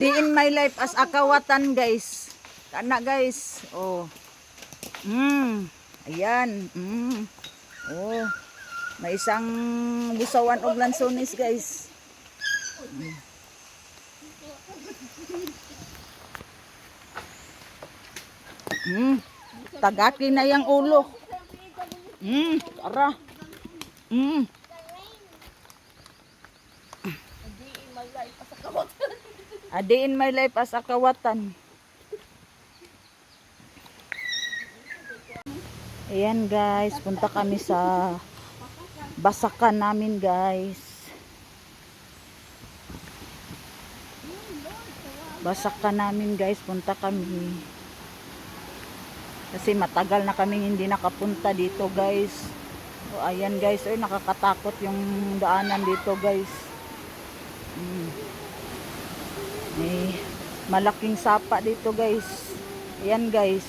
Day in my life as akawatan, guys. Kana, guys. Oh. Ayan. Oh. May isang busawan og lansones, guys. Tagaki na yang ulo. Tara. A day in my life as akawatan. Ayan, guys, punta kami sa basakan namin, guys. Basakan namin, guys, punta kami. Kasi matagal na kaming hindi nakapunta dito, guys. So, ayan, guys, ay nakakatakot yung daanan dito, guys. May malaking sapa dito, guys. Ayan, guys.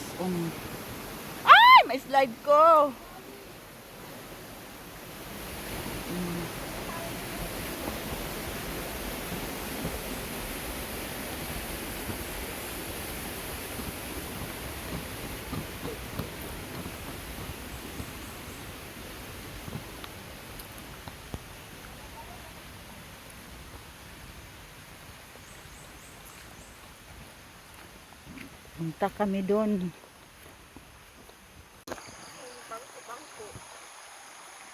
Ay, may slide ko. Punta kami doon.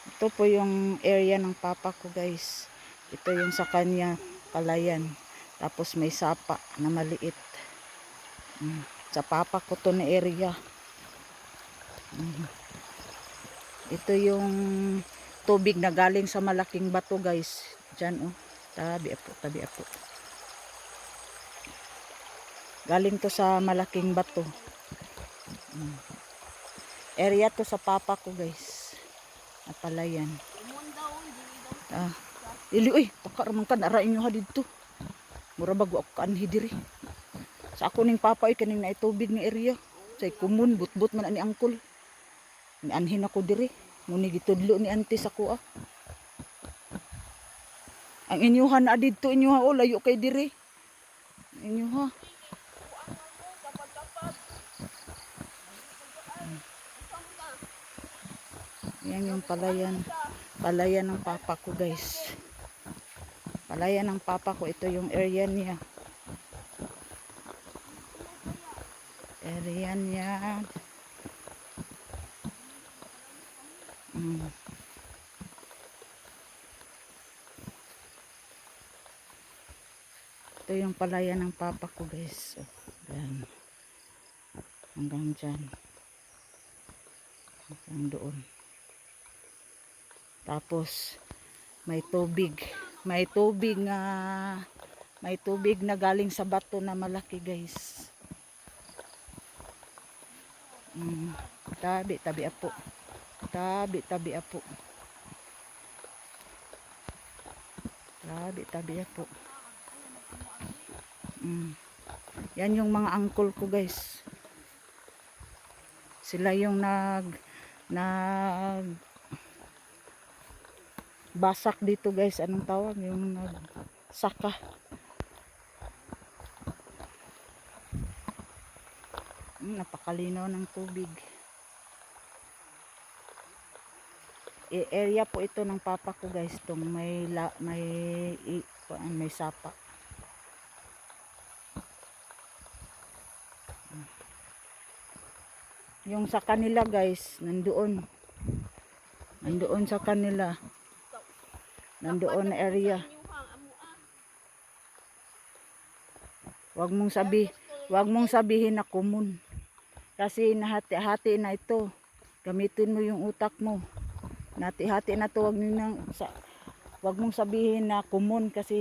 Ito po yung area ng papa ko, guys. Ito yung sa kanya, palayan. Tapos may sapa na maliit. Sa papa ko to na area. Ito yung tubig na galing sa malaking bato, guys. Diyan, oh. Tabi apo, tabi apo. Galing to sa malaking bato. Area to sa papa ko, guys. Palayan. Ili, uy, takaraman ka, narain nyo ha dito. Mura bago ako kaanhi diri. Sa ako ning papa, kaning na itubig ni area. Say kumun, but-but man ani angkol. Ni anhin ako diri. Muni gitudlo ni auntie sa kuha. Ang inyuhan na dito, inyuha, oh, layo kay diri. Inyuha. Yan yung palayan. Palayan ng papa ko, guys. Palayan ng papa ko. Ito yung area niya. Area niya. Ito yung palayan ng papa ko, guys. Yan. Hanggang dyan. Hanggang doon. Tapos may tubig na galing sa bato na malaki, guys. Tabi apo, tabi apo, tabi apo. Yan yung mga uncle ko, guys. Sila yung nag basak dito, guys. Anong tawag? Yung nagsaka. Napakalinaw ng tubig. Area po ito ng papa ko, guys. Itong may sapa. Yung sa kanila, guys, nandoon sa kanila. Nandoon na area. Wag mong sabihin na kumun. Kasi nahati-hati na ito. Gamitin mo yung utak mo. Nahati-hati na to. Wag mong sabihin na kumun kasi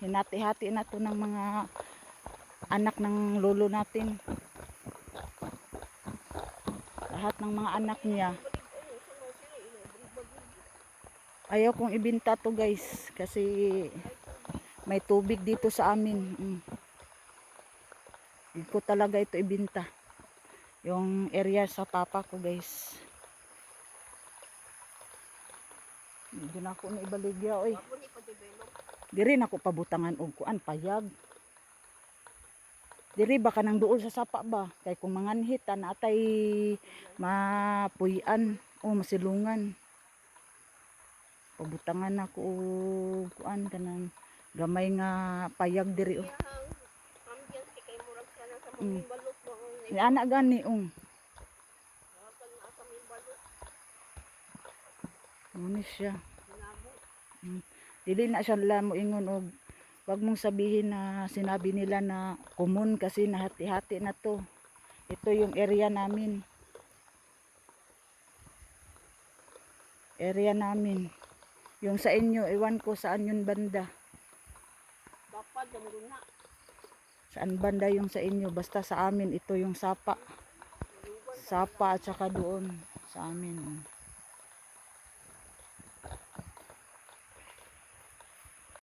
hinati-hati na to ng mga anak ng lolo natin. Lahat ng mga anak niya. Ayaw kong ibenta to, guys, kasi may tubig dito sa amin. Hindi ko talaga ito ibenta. Yung area sa papa ko, guys. Hindi na ako na ibaligya, oy. Di rin ako pabutangan og kuan payag. Diri baka nang duol sa sapa ba? Kay kung manganhit na atay mapuy-an o masilungan. Pabutangan ako og kuan kanang gamay nga payag diri oh. Ambiance kay murag siya na sa Mm. balot mo. Ni ana gani Pag naa sa balot, Muna siya. nabo. Dili na siya mo ingon og wag mong sabihin na sinabi nila na common kasi nahati-hati na to. Ito yung area namin. Area namin. Yung sa inyo, iwan ko saan yun banda. Dapat gamon na. Saan banda yung sa inyo. Basta sa amin, ito yung sapa. Sapa at saka doon sa amin.